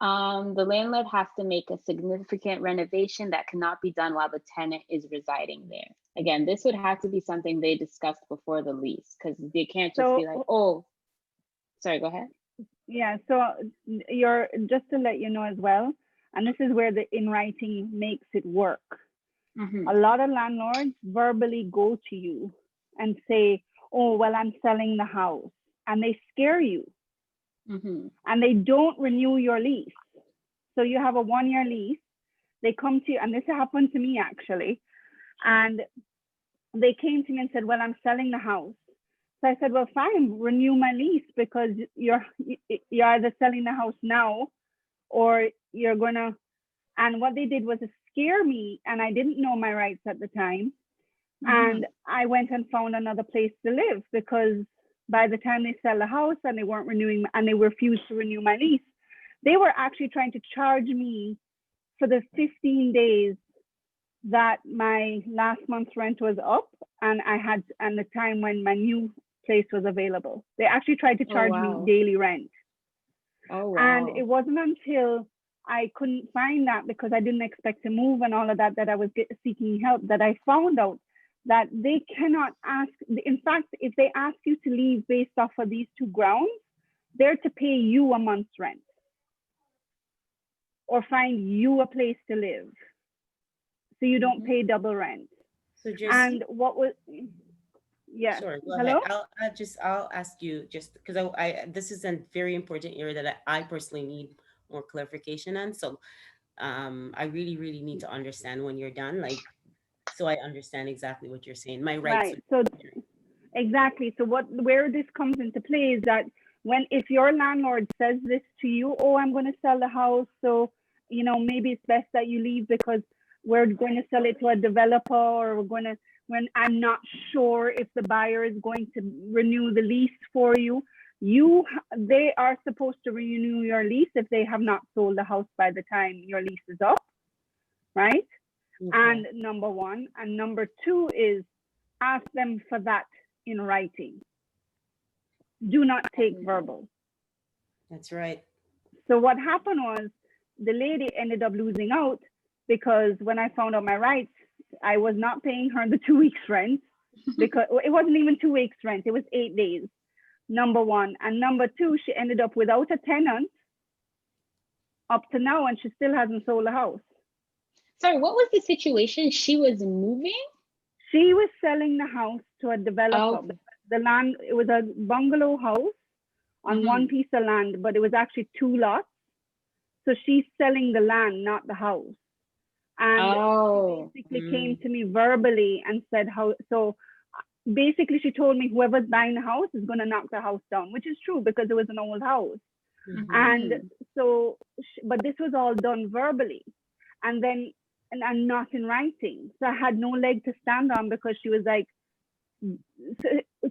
The landlord has to make a significant renovation that cannot be done while the tenant is residing there. Again, this would have to be something they discussed before the lease, because they can't just be like, oh, sorry, go ahead. Yeah, so you're, just to let you know as well, and this is where the in writing makes it work. A lot of landlords verbally go to you and say, oh, well, I'm selling the house, and they scare you. And they don't renew your lease. So you have a 1-year lease. They come to you, and this happened to me actually. And they came to me and said, well, I'm selling the house. So I said, well, fine, renew my lease, because you're either selling the house now or you're gonna, and what they did was to scare me, and I didn't know my rights at the time. And I went and found another place to live, because by the time they sell the house and they weren't renewing, and they refused to renew my lease, they were actually trying to charge me for the 15 days that my last month's rent was up, and the time when my new place was available. They actually tried to charge me daily rent. And it wasn't until I couldn't find that, because I didn't expect to move and all of that, that I was seeking help, that I found out that they cannot ask. In fact, if they ask you to leave based off of these two grounds, they're to pay you a month's rent or find you a place to live, so you don't pay double rent. So just, and what was, yeah. Sorry, go Hello? ahead. I'll ask you, just because this is a very important area that I personally need more clarification on. So I really, really need to understand when you're done, like, so I understand exactly what you're saying. My rights. Right. So exactly. So where this comes into play is that if your landlord says this to you, oh, I'm going to sell the house, so maybe it's best that you leave because we're going to sell it to a developer, or when I'm not sure if the buyer is going to renew the lease for you, they are supposed to renew your lease if they have not sold the house by the time your lease is up, right? And number one. And number two is ask them for that in writing. Do not take verbal. That's right. So what happened was the lady ended up losing out because when I found out my rights, I was not paying her the 2 weeks rent because it wasn't even 2 weeks rent. It was 8 days, number one. And number two, she ended up without a tenant up to now, and she still hasn't sold the house. Sorry, what was the situation? She was moving? She was selling the house to a developer. Oh. The land, it was a bungalow house on one piece of land, but it was actually 2 lots. So she's selling the land, not the house. And she basically came to me verbally and said how, so basically she told me whoever's buying the house is going to knock the house down, which is true because it was an old house. And so, but this was all done verbally and then, and not in writing. So I had no leg to stand on because she was like,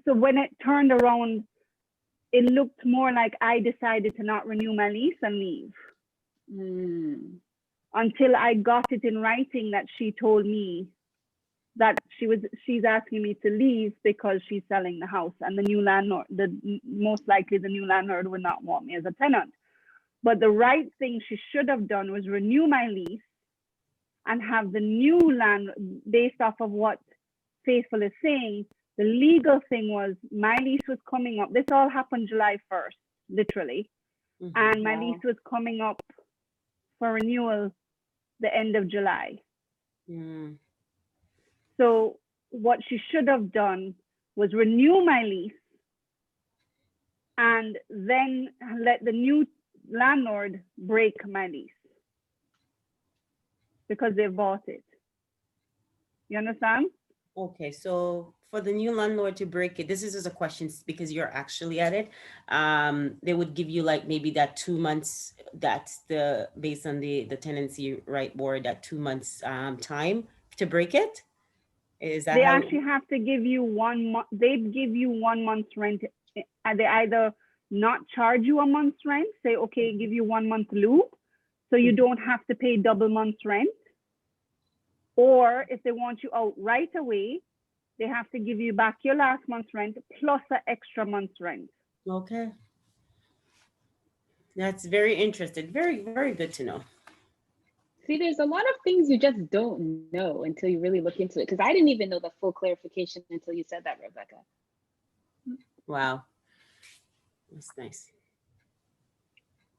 so when it turned around, it looked more like I decided to not renew my lease and leave. Until I got it in writing that she told me that she's asking me to leave because she's selling the house, and the new landlord, most likely the new landlord would not want me as a tenant. But the right thing she should have done was renew my lease and have the new land based off of what Faithful is saying. The legal thing was my lease was coming up. This all happened July 1st, literally. And my lease was coming up for renewal the end of July. So what she should have done was renew my lease and then let the new landlord break my lease because they bought it. You understand? Okay, so for the new landlord to break it, this is just a question because you're actually at it. They would give you like maybe that 2 months. That's based on the tenancy right board, that 2 months time to break it. Is that they how actually have to give you 1 month? They'd give you 1 month's rent. And they either not charge you a month's rent, say okay, give you 1 month loop, so you don't have to pay double month's rent. Or if they want you out right away, they have to give you back your last month's rent plus an extra month's rent. Okay. That's very interesting. Very, very good to know. See, there's a lot of things you just don't know until you really look into it. Because I didn't even know the full clarification until you said that, Rebecca. Wow. That's nice.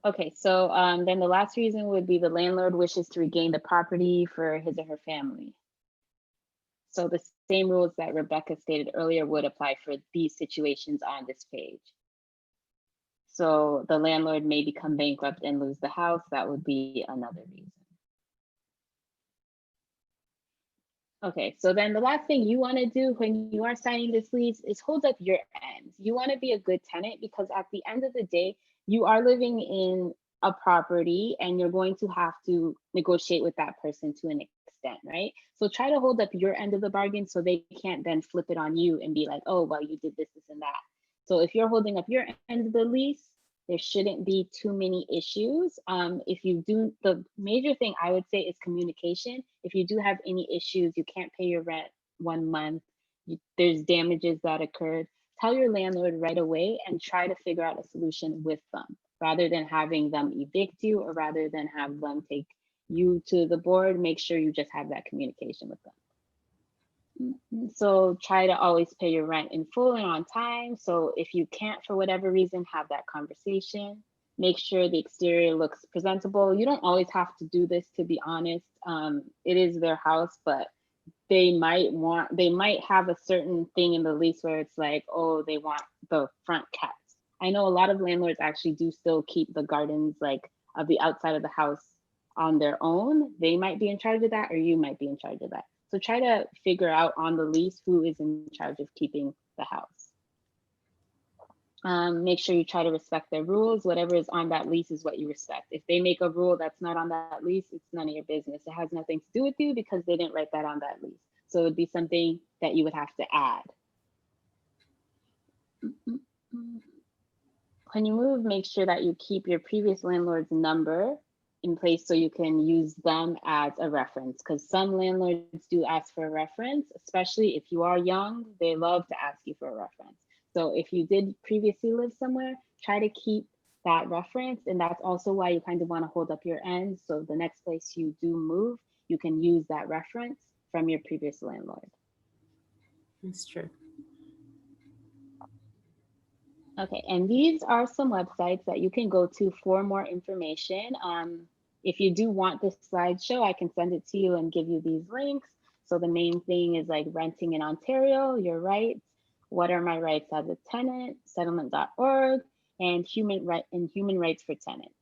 Okay, so then the last reason would be the landlord wishes to regain the property for his or her family. So the same rules that Rebecca stated earlier would apply for these situations on this page. So the landlord may become bankrupt and lose the house. That would be another reason. Okay, so then the last thing you want to do when you are signing this lease is hold up your end. You want to be a good tenant because at the end of the day, you are living in a property and you're going to have to negotiate with that person to an extent, right? So try to hold up your end of the bargain so they can't then flip it on you and be like, oh, well, you did this, this, and that. So if you're holding up your end of the lease, there shouldn't be too many issues. If you do, the major thing I would say is communication. If you do have any issues, you can't pay your rent 1 month, there's damages that occurred, tell your landlord right away and try to figure out a solution with them rather than having them evict you or rather than have them take you to the board. Make sure you just have that communication with them. So try to always pay your rent in full and on time. So if you can't, for whatever reason, have that conversation. Make sure the exterior looks presentable. You don't always have to do this, to be honest. It is their house, but they might have a certain thing in the lease where it's like, oh, they want the front cats. I know a lot of landlords actually do still keep the gardens like of the outside of the house on their own. They might be in charge of that, or you might be in charge of that. So try to figure out on the lease who is in charge of keeping the house. Make sure you try to respect their rules. Whatever is on that lease is what you respect. If they make a rule that's not on that lease, it's none of your business. It has nothing to do with you because they didn't write that on that lease. So it would be something that you would have to add. When you move, make sure that you keep your previous landlord's number in place so you can use them as a reference, because some landlords do ask for a reference, especially if you are young, they love to ask you for a reference. So if you did previously live somewhere, try to keep that reference. And that's also why you kind of want to hold up your end. So the next place you do move, you can use that reference from your previous landlord. That's true. Okay, and these are some websites that you can go to for more information. If you do want this slideshow, I can send it to you and give you these links. So the main thing is like renting in Ontario, your rights, what are my rights as a tenant, settlement.org, and human rights for tenants.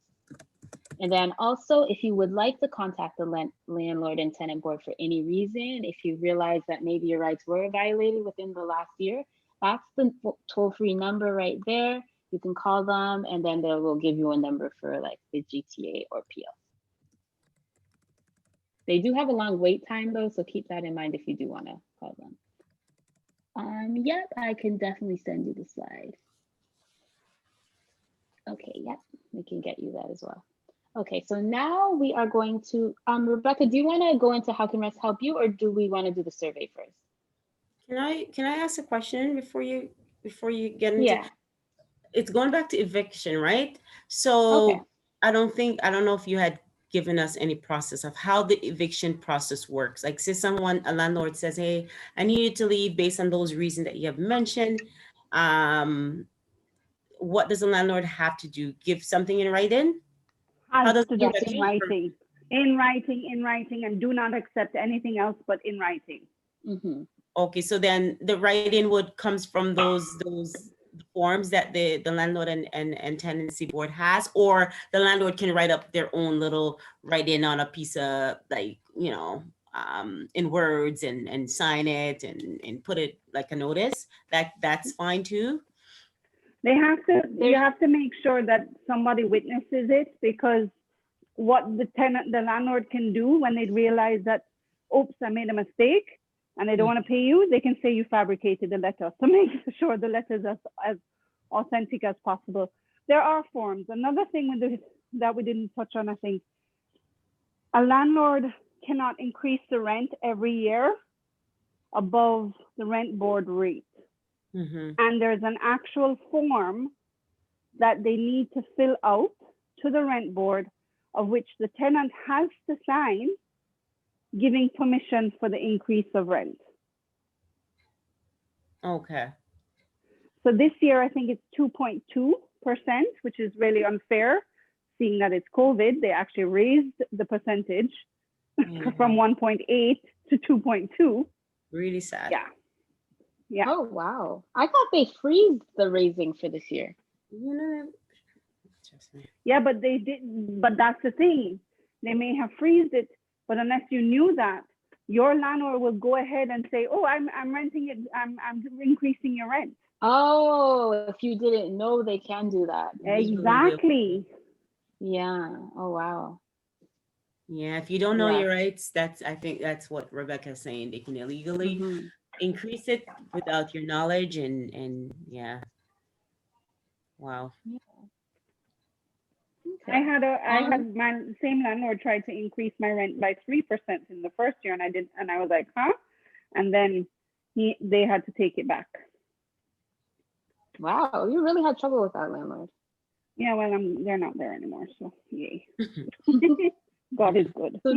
And then also, if you would like to contact the landlord and tenant board for any reason, if you realize that maybe your rights were violated within the last year, that's the toll-free number right there. You can call them and then they will give you a number for like the GTA or PL. They do have a long wait time though, so keep that in mind if you do want to call them. Yep, I can definitely send you the slide. Okay, yep, we can get you that as well. Okay, so now we are going to, Rebecca, do you want to go into how can REST help you, or do we want to do the survey first? Can I ask a question before you get into? Yeah. It's going back to eviction, right? So Okay. I don't know if you had given us any process of how the eviction process works. Like say a landlord says, hey, I need you to leave based on those reasons that you have mentioned. What does the landlord have to do? Give something in writing? How Has does to do eviction in work? writing, in writing, and do not accept anything else but in writing. Mm-hmm. Okay, so then the writing would comes from those forms that the landlord and tenancy board has, or the landlord can write up their own little write-in on a piece of like, you know, in words and sign it and put it like a notice. That's fine too. They have to, you have to make sure that somebody witnesses it, because what the landlord can do when they realize that, oops, I made a mistake and they don't want to pay you, they can say you fabricated the letter. So make sure the letter is as authentic as possible. There are forms. Another thing with this that we didn't touch on, I think, a landlord cannot increase the rent every year above the rent board rate. Mm-hmm. And there's an actual form that they need to fill out to the rent board, of which the tenant has to sign, giving permission for the increase of rent. Okay. So this year, I think it's 2.2%, which is really unfair, seeing that it's COVID. They actually raised the percentage from 1.8 to 2.2. Really sad. Yeah. Yeah. Oh, wow. I thought they freezed the raising for this year. You know, yeah, but they did. But that's the thing. They may have freezed it, but unless you knew that, your landlord will go ahead and say, "Oh, I'm renting it. I'm increasing your rent." Oh, if you didn't know, they can do that. Exactly. Yeah. Oh, wow. Yeah, if you don't know your rights, I think that's what Rebecca's saying. They can illegally increase it without your knowledge, and yeah. Wow. Yeah. Okay. I had my same landlord tried to increase my rent by 3% in the first year, and I was like, huh? And then they had to take it back. Wow, you really had trouble with that landlord. Yeah, well, they're not there anymore, so yay. God is good. So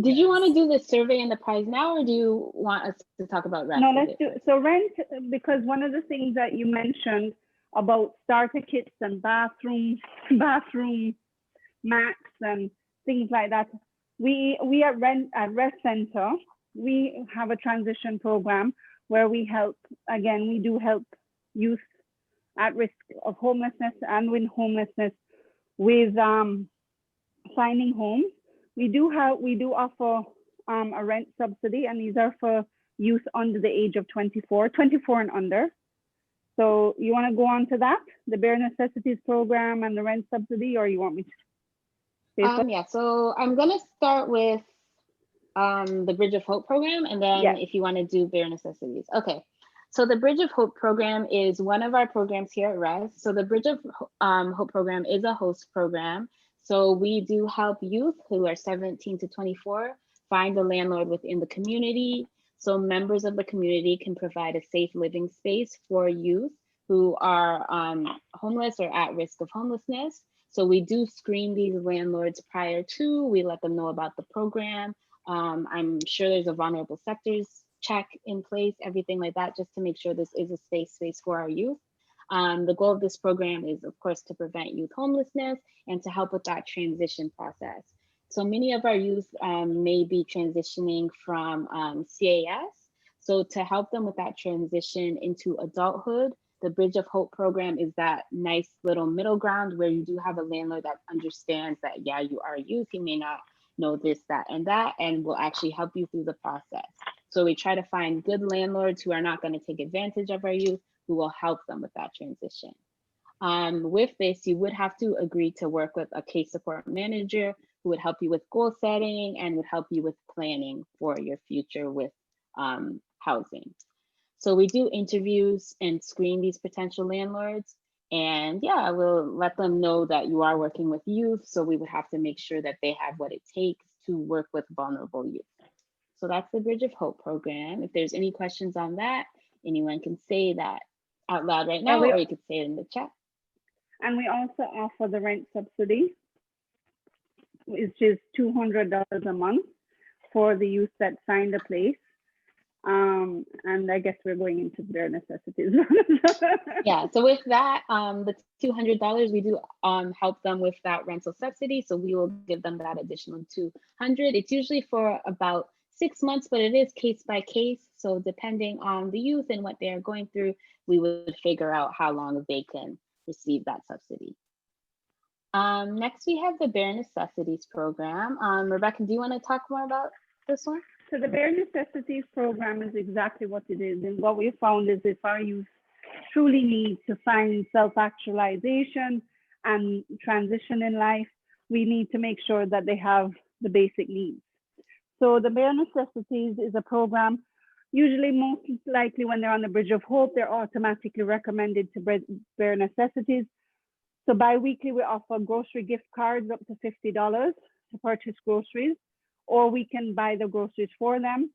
did you want to do the survey and the prize now, or do you want us to talk about rent? No, let's do so rent, because one of the things that you mentioned about starter kits and bathroom mats and things like that. We at Rest Center, we have a transition program where we do help youth at risk of homelessness and with homelessness with finding homes. We do offer a rent subsidy, and these are for youth under the age of 24 and under. So you want to go on to that, the bare necessities program and the rent subsidy, or you want me to? Yeah, so I'm gonna start with the Bridge of Hope program, and then if you want to do bare necessities. Okay, so the Bridge of Hope program is one of our programs here at REST. So the Bridge of Hope program is a host program. So we do help youth who are 17 to 24 find a landlord within the community. So members of the community can provide a safe living space for youth who are homeless or at risk of homelessness. So we do screen these landlords prior to, we let them know about the program. I'm sure there's a vulnerable sectors check in place, everything like that, just to make sure this is a safe space for our youth. The goal of this program is, of course, to prevent youth homelessness and to help with that transition process. So many of our youth may be transitioning from CAS. So to help them with that transition into adulthood, the Bridge of Hope program is that nice little middle ground where you do have a landlord that understands that, yeah, you are a youth, you may not know this, that, and will actually help you through the process. So we try to find good landlords who are not going to take advantage of our youth, who will help them with that transition. With this, you would have to agree to work with a case support manager who would help you with goal setting and would help you with planning for your future with housing. So we do interviews and screen these potential landlords. And yeah, we'll let them know that you are working with youth. So we would have to make sure that they have what it takes to work with vulnerable youth. So that's the Bridge of Hope program. If there's any questions on that, anyone can say that out loud right now, or you could say it in the chat. And we also offer the rent subsidy, which is $200 a month for the youth that find a place. And I guess we're going into bare necessities. Yeah, so with that, the $200, we do help them with that rental subsidy. So we will give them that additional $200. It's usually for about 6 months, but it is case by case. So depending on the youth and what they're going through, we would figure out how long they can receive that subsidy. Next, we have the Bare Necessities program. Rebecca, do you want to talk more about this one? So the Bare Necessities program is exactly what it is. And what we found is if our youth truly need to find self-actualization and transition in life, we need to make sure that they have the basic needs. So the Bare Necessities is a program, usually most likely when they're on the Bridge of Hope, they're automatically recommended to Bare Necessities. So bi-weekly, we offer grocery gift cards up to $50 to purchase groceries, or we can buy the groceries for them.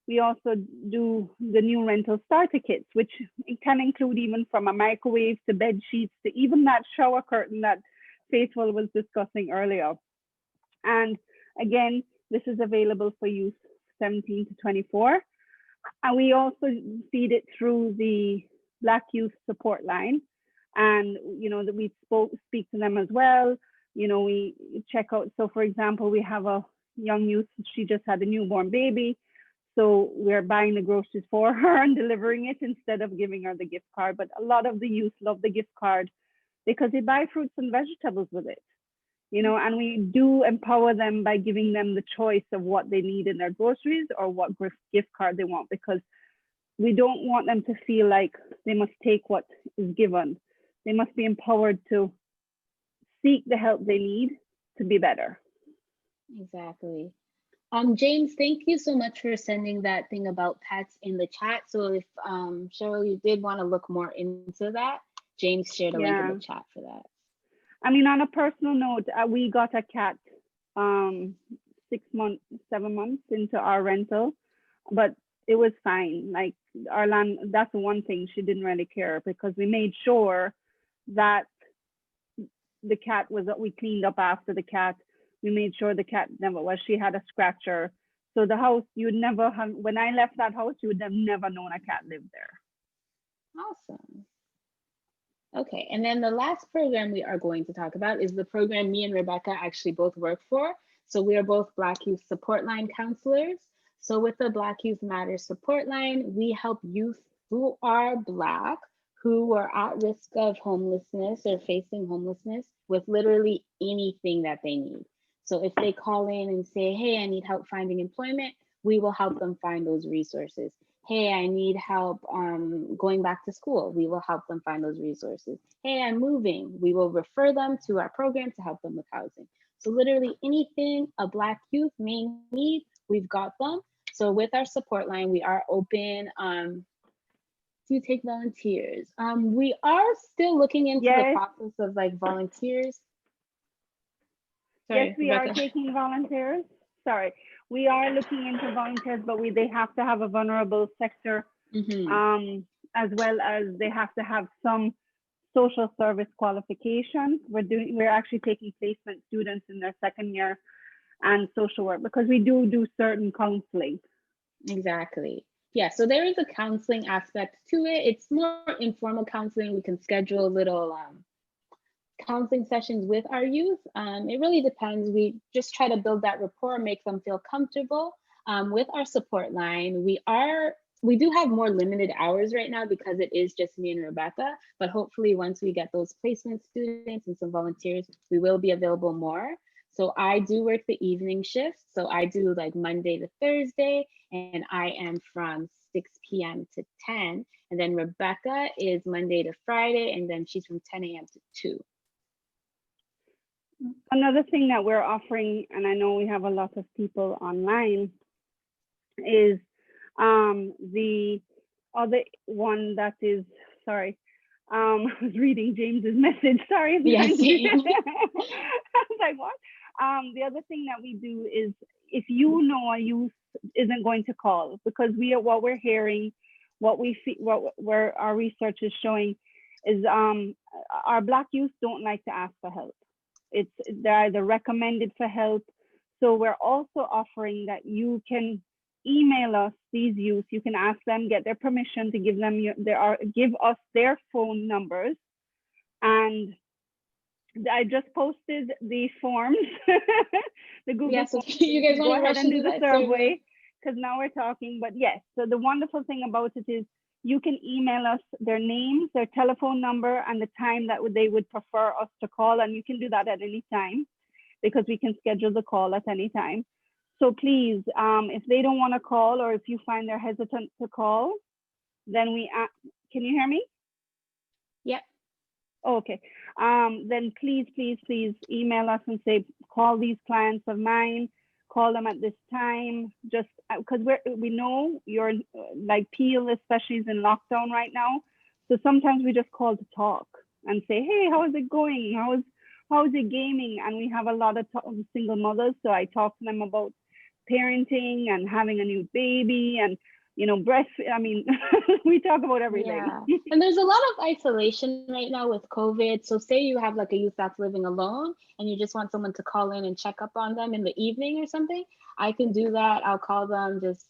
We also do the new rental starter kits, which can include even from a microwave to bed sheets to even that shower curtain that Faithful was discussing earlier. And again, this is available for youth 17 to 24. And we also feed it through the Black Youth Support Line. And, you know, that we speak to them as well. You know, we check out. So for example, we have a young youth, she just had a newborn baby. So we're buying the groceries for her and delivering it instead of giving her the gift card. But a lot of the youth love the gift card because they buy fruits and vegetables with it. You know, and we do empower them by giving them the choice of what they need in their groceries or what gift card they want, because we don't want them to feel like they must take what is given. They must be empowered to seek the help they need to be better. Exactly. James, thank you so much for sending that thing about pets in the chat. So if Cheryl, you did want to look more into that, James shared a link in the chat for that. I mean, on a personal note, we got a cat 7 months into our rental, but it was fine. Like our that's the one thing she didn't really care, because we made sure that the cat we cleaned up after the cat. We made sure the cat never was, she had a scratcher. So the house, you would never have, when I left that house, you would have never known a cat lived there. Awesome. Okay, and then the last program we are going to talk about is the program me and Rebecca actually both work for. So we are both Black Youth Support Line counselors. So with the Black Youth Matters Support Line, we help youth who are Black, who are at risk of homelessness or facing homelessness with literally anything that they need. So if they call in and say, hey, I need help finding employment, we will help them find those resources. Hey, I need help going back to school. We will help them find those resources. Hey, I'm moving. We will refer them to our program to help them with housing. So literally anything a Black youth may need, we've got them. So with our support line, we are open to take volunteers. We are still looking into the process of like volunteers. Sorry, yes, we Rebecca. Are taking volunteers. Sorry, we are looking into volunteers, but they have to have a vulnerable sector as well as they have to have some social service qualifications. We're actually taking placement students in their second year and social work because we do certain counseling. Exactly. Yeah, so there is a counseling aspect to it. It's more informal counseling. We can schedule little counseling sessions with our youth. It really depends. We just try to build that rapport, make them feel comfortable. With our support line, we do have more limited hours right now because it is just me and Rebecca, but hopefully once we get those placement students and some volunteers, we will be available more. So I do work the evening shift. So I do like Monday to Thursday, and I am from 6 p.m. to 10. And then Rebecca is Monday to Friday, and then she's from 10 a.m. to 2. Another thing that we're offering, and I know we have a lot of people online, is the other one that is, sorry, I was reading James's message, sorry. Yes. I was like, what? The other thing that we do is if you know a youth isn't going to call, because what we're hearing, where our research is showing is our Black youth don't like to ask for help. They're either recommended for help. So we're also offering that you can email us these youth. You can ask them, get their permission to give us their phone numbers. And I just posted the forms, the Google forms. You guys go ahead and do the survey because now we're talking. But yes, so the wonderful thing about it is you can email us their names, their telephone number, and the time that they would prefer us to call. And you can do that at any time because we can schedule the call at any time. So please, if they don't want to call, or if you find they're hesitant to call, then can you hear me? Yep. Okay. Then please email us and say, call these clients of mine, call them at this time, just because we know you're like Peel especially is in lockdown right now. So sometimes we just call to talk and say, hey, how is it going? How is it gaming? And we have a lot of single mothers. So I talk to them about parenting and having a new baby and we talk about everything. Yeah. And there's a lot of isolation right now with COVID. So say you have like a youth that's living alone and you just want someone to call in and check up on them in the evening or something, I can do that. I'll call them, just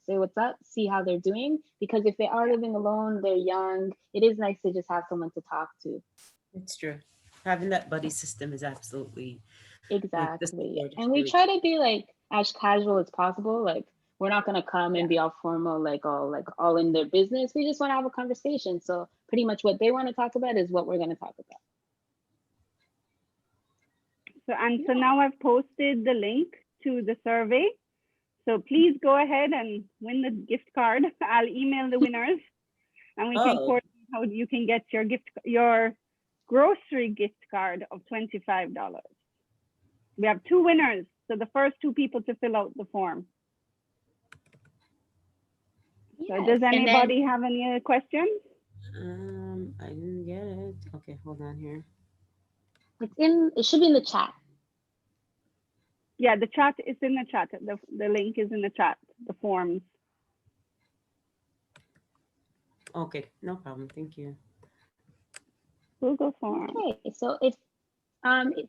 say what's up, see how they're doing. Because if they are living alone, they're young, it is nice to just have someone to talk to. It's true. Having that buddy system is absolutely exactly. And we try to be like as casual as possible. Like we're not gonna come and be all formal, like all in their business. We just want to have a conversation. So pretty much what they want to talk about is what we're gonna talk about. So now I've posted the link to the survey. So please go ahead and win the gift card. I'll email the winners, and we can coordinate how you can get your grocery gift card of $25. We have 2 winners. So the first 2 people to fill out the form. Yes. So does anybody have any other questions? I didn't get it. Okay, hold on here. It should be in the chat. Yeah, the chat is in the chat. The link is in the chat, the forms. Okay, no problem. Thank you. Google Forms. Okay, so if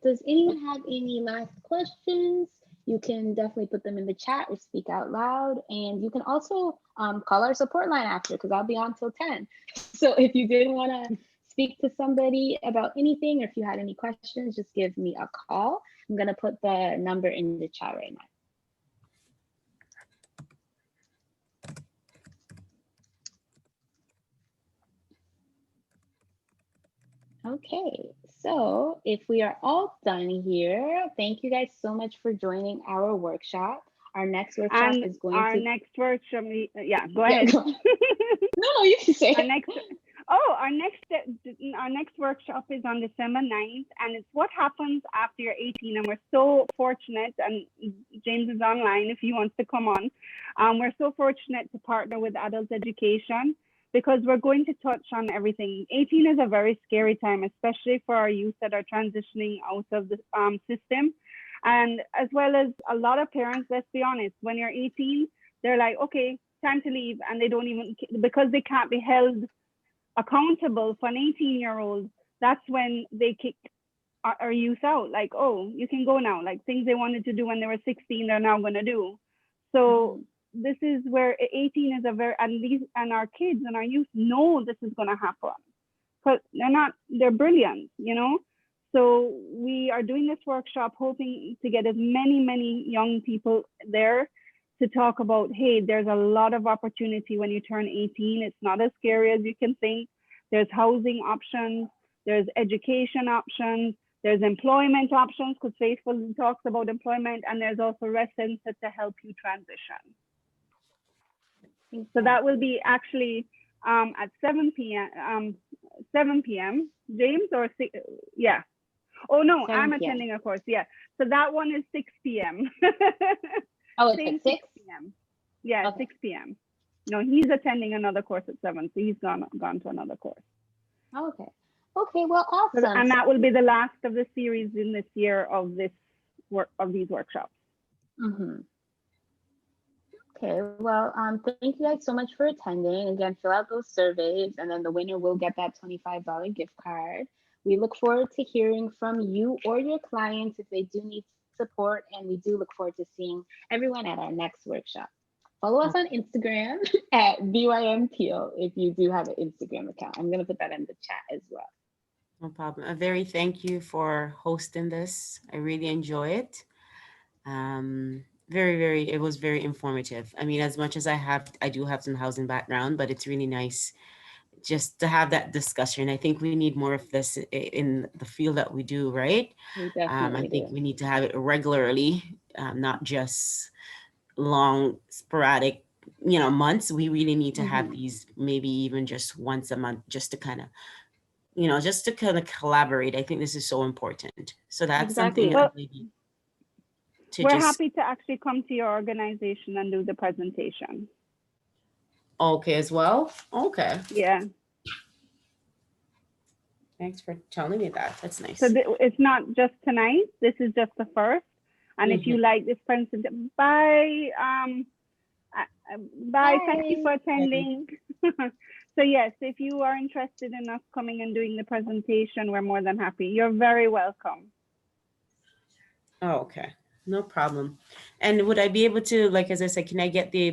does anyone have any last questions? You can definitely put them in the chat or speak out loud. And you can also call our support line after, because I'll be on till 10. So if you did want to speak to somebody about anything, or if you had any questions, just give me a call. I'm going to put the number in the chat right now. Okay, so if we are all done here, thank you guys so much for joining our workshop. Our next workshop is going to... Our next workshop, go ahead. Go no, you can say our next workshop is on December 9th, and it's what happens after you're 18. And we're so fortunate, and James is online if he wants to come on. We're so fortunate to partner with Adult Education, because we're going to touch on everything. 18 is a very scary time, especially for our youth that are transitioning out of the system. And as well as a lot of parents, let's be honest, when you're 18, they're like, okay, time to leave. And they don't even, because they can't be held accountable for an 18-year-old, that's when they kick our youth out. Like, oh, you can go now. Like things they wanted to do when they were 16, they're now going to do. So this is where 18 is a very, and our kids and our youth know this is going to happen. But they're brilliant, you know? So we are doing this workshop hoping to get as many young people there to talk about, hey, there's a lot of opportunity when you turn 18. It's not as scary as you can think. There's housing options, there's education options, there's employment options, because Faithful talks about employment, and there's also rest center to help you transition. So that will be actually at 7 p.m. 7 p.m. James, or yeah. Oh no, I'm attending a course. Yeah. So that one is 6 p.m. Oh, it's at 6 p.m. Yeah, okay. 6 p.m. No, he's attending another course at 7, so he's gone to another course. Okay. Okay. Well, awesome. And that will be the last of the series in this year of these workshops. Okay, well, thank you guys so much for attending. Again, fill out those surveys, and then the winner will get that $25 gift card. We look forward to hearing from you or your clients if they do need support, and we do look forward to seeing everyone at our next workshop. Follow us on Instagram at BYMPeel if you do have an Instagram account. I'm going to put that in the chat as well. No problem. A very thank you for hosting this. I really enjoy it. It was very informative. I mean, as much as I do have some housing background, but it's really nice just to have that discussion. I think we need more of this in the field that we do, right? We definitely I think we need to have it regularly, not just long, sporadic, months. We really need to have these maybe even just once a month, just to kind of, collaborate. I think this is so important. So that's something that maybe. We're happy to actually come to your organization and do the presentation. Okay, as well? Okay. Yeah. Thanks for telling me that. That's nice. So it's not just tonight. This is just the first. And if you like this presentation, bye. Bye. Thank you for attending. So yes, if you are interested in us coming and doing the presentation, we're more than happy. You're very welcome. Oh, okay. No problem. And would I be able to, like, as I said, can I get the